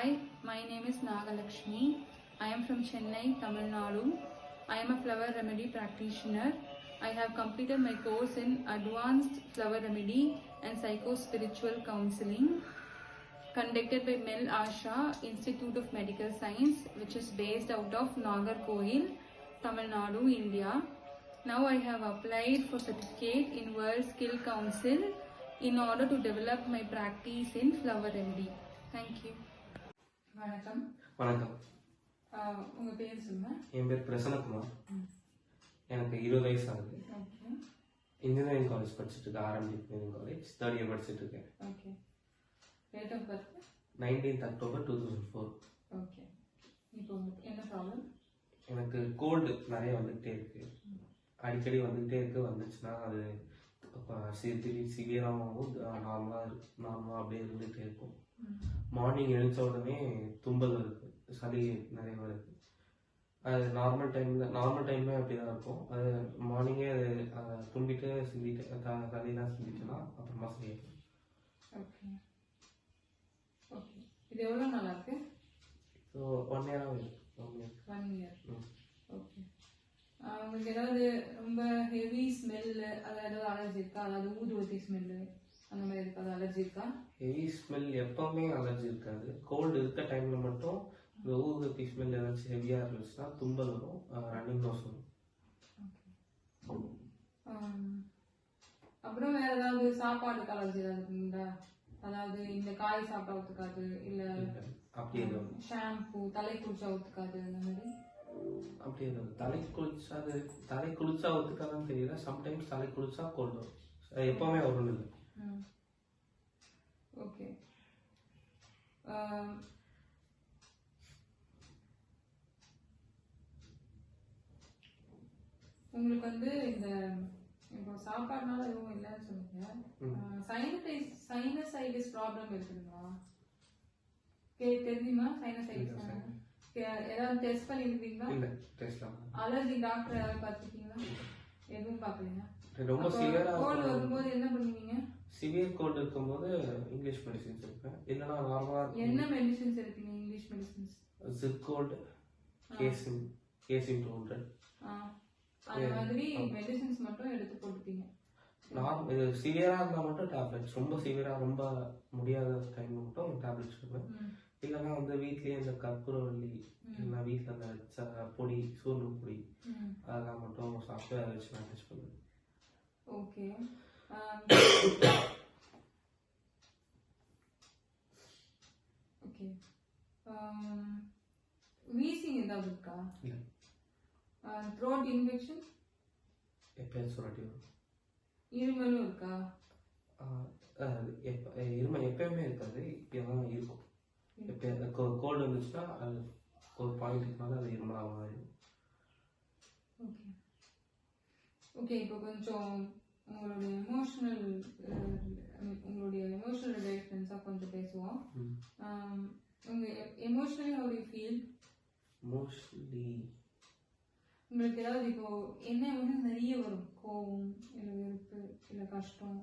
Hi, my name is Nagalakshmi. I am from Chennai, Tamil Nadu. I am a flower remedy practitioner. I have completed my course in Advanced Flower Remedy and Psycho-Spiritual Counseling conducted by Mel Asha Institute of Medical Science, which is based out of Nagarkoil, Tamil Nadu, India. Now I have applied for certificate in World Skill Council in order to develop my practice in flower remedy. Thank you. வணக்கம். வணக்கம். உங்கள் பேர் சொல்லுங்க. என் பேர் பிரசன்னகுமார். எனக்கு 20 வயசு ஆகுது. Okay. Engineering college படிச்சுட்டு இருக்கேன். RMT engineering college 3rd year படிச்சுட்டு இருக்கேன். Okay. Date of birth 19th October 2004. Okay. இப்போ என்ன ப்ராப்ளம்? எனக்கு கோல்டு நிறைய வந்துகிட்டே இருக்கு. அடிக்கடி வந்துகிட்டே இருக்கு. வந்துச்சுன்னா அது சிவியராகவும் நார்மலாக அப்படியே இருந்துகிட்டே இருக்கும். மார்னிங் எழுந்த உடனே தும்பல் இருக்கு, சளி நிறைய வருது. அது நார்மல் டைம்ல அப்படிதான் இருக்கும். அது மார்னிங்கே அது தும்பிட்டு சிந்திட்டு சளிலாம் சிந்திச்சுன்னா அப்புறமா சரியாகும். Okay okay. இது எவ்வளோ நாளா இருக்கு? ஸோ 1 இயராக இருக்கு. 1 இயர். ஓகே. உங்களுக்கு ஏதாவது ரொம்ப ஹெவி ஸ்மெல்லு அதாவது ஏதாவது அலர்ஜி இருக்கா? அதாவது ஊதுவத்தி ஸ்மெல்லு அந்த மாதிரி இருக்கா? அது அலர்ஜி இருக்கா? ஹெவி ஸ்மெல் எப்பவுமே அலர்ஜி இருக்காது. கோல்டு இருக்க டைம்ல மட்டும் இந்த ஊதுவத்தி ஸ்மெல் ஏதாச்சும் ஹெவியாக இருந்துச்சுன்னா தும்பல் வரும், ரன்னிங் நோஸ் வரும். அப்புறம் வேற ஏதாவது சாப்பாடுக்கு அலர்ஜி ஏதாவது இருக்குங்களா? அதாவது இந்த காய் சாப்பிட்டா ஒத்துக்காது, இல்லை அப்படி ஷாம்பு தலை குளிச்சா ஒத்துக்காது அந்த மாதிரி? அப்படி தலை குளிச்சா ஒத்துக்காதான்னு தெரியல. சம்டைம்ஸ் தலை குளிச்சா கோல்டு வரும். எப்பவுமே வரும் இல்லை. ஓகே. உங்களுக்கு வந்து இந்த இப்போ சாப்பாடுனால எதுவும் இல்லைன்னு சொன்னீங்க. சைனசைட்டிஸ் ப்ராப்ளம் இருக்குதுங்களா? தெரியுமா? சைனசைட்டிஸ் ஏதாவது டெஸ்ட் பண்ணிருக்கீங்களா? இல்ல, டெஸ்ட்லாம் அலர்ஜி டாக்டர் யாராவது பார்த்துருக்கீங்களா? எதுவும் பார்க்கலீங்க. ரொம்ப சிவியரா கோல்டு வரும்போது என்ன பண்ணுவீங்க? சிவியர் கோல்டு இருக்கும்போது இங்கிலீஷ் மெடிசின்ஸ் எடுப்பேன். இல்லைன்னா நார்மலா என்ன மெடிசின்ஸ் எடுப்பீங்க? இங்கிலீஷ் மெடிசின்ஸ் ஜிர்கோல்ட், கேசிம் 200 அந்த மாதிரி மெடிசின்ஸ் மட்டும் எடுத்து போட்டுப்பீங்க. இது சிவியரா இருந்தா மட்டும் டேப்லெட்ஸ், ரொம்ப சிவியரா ரொம்ப முடியாத டைம் மட்டும் டேப்லெட்ஸ் எடுப்பேன். இல்லைன்னா வந்து வீட்லயே இந்த கற்பூரவள்ளி இல்லைன்னா வீட்டில் அந்த பொடி சூர்ண பொடி அதெல்லாம் மட்டும் சாப்பிட்டு அதை வச்சு மேனேஜ் பண்ணுவேன். ஓகே. ஓகே. வீசிங் ஏதாவது இருக்கா? இல்லை. த்ரோட் இன்ஃபெக்ஷன் எப்பயாச்சும் சொல்லாட்டி வரும். இருமலும் இருக்கா? இருமல் எப்பயுமே இருக்காது, இப்பதான் இருக்கும். எப்போ கோல்டு வந்துச்சுன்னா அது ஒரு பாயிண்ட்டுக்குனால அது இருமலாக ஆகும். Okay okay. இப்போ கொஞ்சம் உங்களுடைய எமோஷனல் ரிலேஷன்ஸாக கொஞ்சம் பேசுவோம். உங்கள் emotionally how you feel? Mostly உங்களுக்கு ஏதாவது இப்போ என்ன எமோஷன் நிறைய வரும்? கோவம், இல்லை வெறுப்பு, இல்லை கஷ்டம்,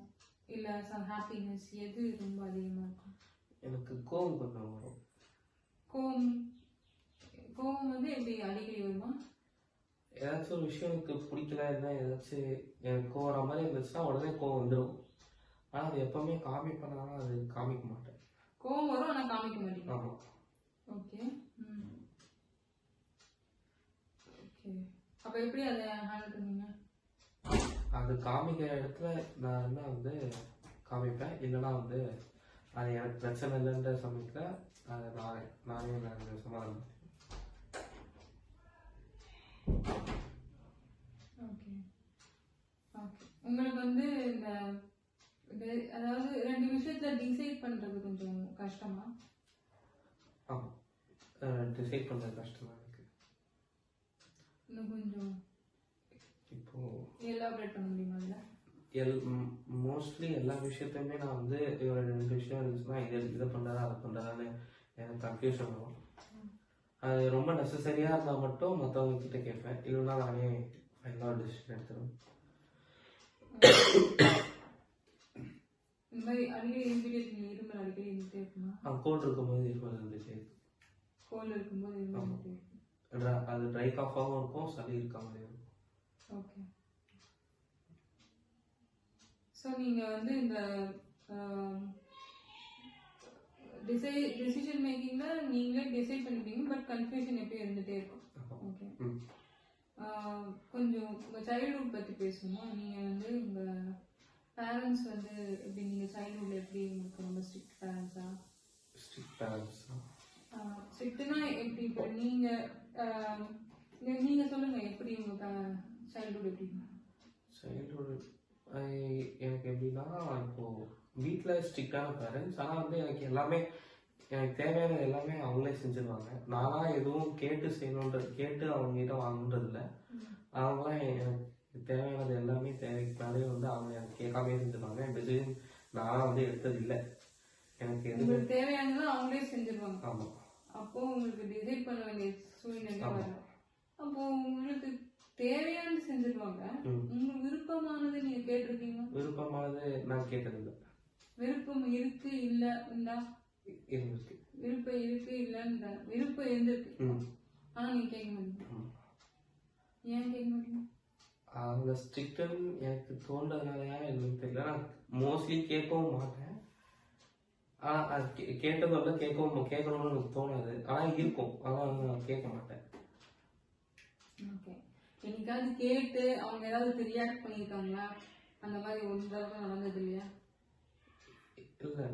இல்லை ஹாப்பினஸ், எது ரொம்ப அதிகமாக இருக்கும்? எனக்கு கோவம் கொஞ்சம் வரும். கோவம் வந்து எப்படி அடிக்கடி வருமா? ஏதாச்சும் ஒரு விஷயம் எனக்கு பிடிக்கல, இல்லை ஏதாச்சும் எனக்கு கோவற மாதிரி இருந்துச்சுன்னா உடனே கோவம் வந்துடும். ஆனால் அது எப்பவுமே காமிப்பேனாலும் அது காமிக்க மாட்டேன். கோவம் வரும் ஆனால் காமிக்க மாட்டேங்க. ஆமாம். Okay okay. அப்போ எப்படி அதை ஹேண்டில் பண்ணுவீங்க? அது காமிக்கிற இடத்துல நான் என்ன வந்து காமிப்பேன். இல்லைன்னா வந்து அது எனக்கு பிரச்சனை இல்லைன்ற சமயத்தில் அதை நானே சமாதானம். Okay okay. உங்களுக்கு வந்து இந்த அதாவது 2 விஷயத்துல டிசைட் பண்றது கொஞ்சம் கஷ்டமா? ஆமாம், டிசைட் பண்ணுறது கஷ்டமாக இருக்கு. இன்னும் கொஞ்சம் இப்போ எலாபரேட் பண்ண முடியுமா? இல்லை, மோஸ்ட்லி எல்லா விஷயத்தையுமே நான் வந்து ஒரு 2 விஷயம் இருந்துச்சுன்னா இதை பண்ணுறதா அதை பண்ணுறதான்னு எனக்கு கன்ஃபியூஷன் வரும். அது ரொம்ப நெசசரியாக இருந்தால் மட்டும் மற்றவங்க கிட்ட கேட்பேன். இல்லைன்னா நானே ஃபைனலாக டிசிஷன் எடுத்துருவேன். இந்த மாதிரி அடிக்கடி இருந்துகிட்டே இருக்கீங்க, இருமல் அடிக்கடி இருந்துகிட்டே இருக்குமா? கோல்டு இருக்கும்போது இருமல் இருந்துகிட்டே இருக்கும். கோல்டு இருக்கும்போது இருமல் இருந்துகிட்டே இருக்கும். அது ட்ரை காஃபாகவும் இருக்கும், சளி இருக்க மாதிரி இருக்கும். ஓகே. ஸோ நீங்கள் வந்து இந்த டிசிஷன் மேக்கிங்கில் நீங்களே டிசைட் பண்ணிப்பீங்க, பட் கன்ஃபியூஷன் எப்பயும் இருந்துகிட்டே இருக்கும். ஓகே. கொஞ்சம் உங்கள் சைல்ட்ஹுட் பற்றி பேசணும். நீங்கள் வந்து உங்கள் பேரண்ட்ஸ் வந்து எப்படி, நீங்கள் சைல்ட்ஹுட்டில் எப்படி உங்களுக்கு ரொம்ப ஸ்ட்ரிக்ட் பேரண்ட்ஸா? ஸ்ட்ரிக்ட் பேரண்ட்ஸா? ஸ்ட்ரிக்ட்னா எப்படி? இப்போ நீங்கள் சொல்லுங்கள், எப்படி உங்கள் சைல்ட்ஹுட் எப்படி? சைல்ட்ஹுட் எனக்கு எப்படின்னா, இப்போது வீட்டில் ஸ்ட்ரிக்டான பேரண்ட்ஸ், ஆனால் வந்து எனக்கு எல்லாமே எனக்கு தேவையானது எல்லாமே அவங்களே செஞ்சுருவாங்க. நானாக எதுவும் கேட்டு அவங்ககிட்ட வாங்குன்றதில்ல. அவங்களாம் எனக்கு தேவையானது எல்லாமே தேவைக்கு மேலே வந்து அவங்க எனக்கு கேட்காமே செஞ்சுருவாங்க. டிசிஷன் நானாக வந்து எடுத்ததில்லை. எனக்கு உங்களுக்கு தேவையானது அவங்களே செஞ்சிருவாங்க. ஆமாம். அப்போ உங்களுக்கு டிசைட் பண்ண வேண்டிய சூழ்நிலை வரும். அப்போ உங்களுக்கு தேவையானது செஞ்சிருவாங்க. உங்களுக்கு விருப்பமானது நீங்க கேட்டிருக்கீங்க? விருப்பமானது நான் கேட்டதில்லை. விருப்பம் இருக்கு இல்ல இருந்திருக்கு. விருப்பம் இருக்கு இல்ல விருப்பம் இருந்திருக்கு, ஆனா நீங்க கேட்க மாட்டீங்க. ஏன் கேட்க மாட்டீங்க? அவங்க ஸ்ட்ரிக்ட்னு எனக்கு தோன்றதுனாலயா என்னன்னு தெரியல. நான் மோஸ்ட்லி கேட்கவும் மாட்டேன். ஆனால் அது கேட்டதோட கேட்கணும்னு எனக்கு தோணாது. ஆனால் இருக்கும், ஆனால் நான் கேட்க மாட்டேன். ஓகே. என்னைக்காவது கேட்டு அவங்க ஏதாவது ரியாக்ட் பண்ணியிருக்காங்களா? அந்த மாதிரி ஒரு தடவை நடந்தது இல்லையா? இல்லை,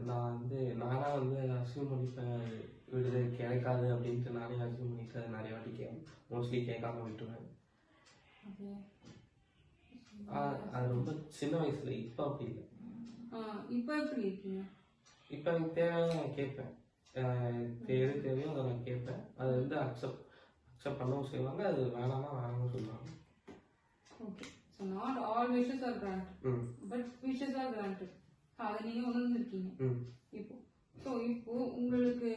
நானாக வந்து அசியூம் பண்ணிப்பேன், விடுதலை கிடைக்காது அப்படின்ட்டு நானே அசியூம் பண்ணிட்டு அது நிறைய வாட்டி மோஸ்ட்லி கேட்காம விட்டுருவேன். அது ரொம்ப சின்ன வயசுல. இப்போ அப்படி இல்லை. இப்போ எப்படி இருக்கீங்க? இப்போ எனக்கு தேவையான நான் கேட்பேன். எது தேவையோ அதை நான் கேட்பேன். அதை வந்து அக்செப்ட் பண்ணவும் செய்வாங்க, அது வேணாம்னு சொல்லுவாங்க. Okay. So not all wishes are granted, but wishes are granted. அதை நீங்கள் உணர்ந்துருக்கீங்க இப்போ. ஸோ இப்போ உங்களுக்கு